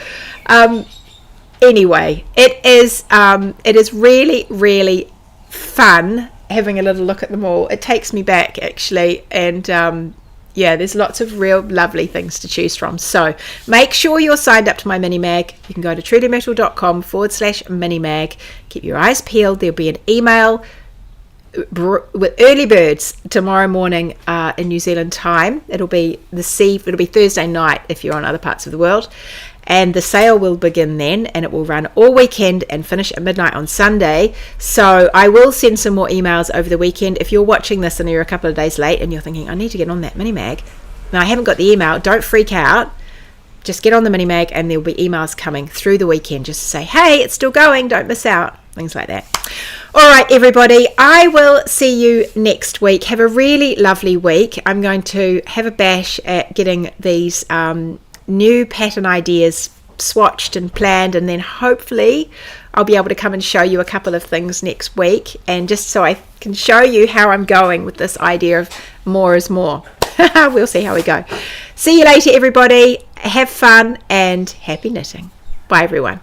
Speaker 1: Anyway, it is really fun having a little look at them all. It takes me back actually, and yeah, there's lots of real lovely things to choose from. So make sure you're signed up to my mini mag. You can go to trulymyrtle.com/mini mag. Keep your eyes peeled. There'll be an email with early birds tomorrow morning in New Zealand time. It'll be Thursday night if you're on other parts of the world. And the sale will begin then, and it will run all weekend and finish at midnight on Sunday. So I will send some more emails over the weekend. If you're watching this and you're a couple of days late and you're thinking, I need to get on that mini mag, now I haven't got the email, don't freak out. Just get on the mini mag and there'll be emails coming through the weekend just to say, hey, it's still going, don't miss out, things like that. All right, everybody, I will see you next week. Have a really lovely week. I'm going to have a bash at getting these new pattern ideas swatched and planned, and then hopefully I'll be able to come and show you a couple of things next week, and just so I can show you how I'm going with this idea of more is more. We'll see how we go. See you later, everybody. Have fun and happy knitting. Bye, everyone.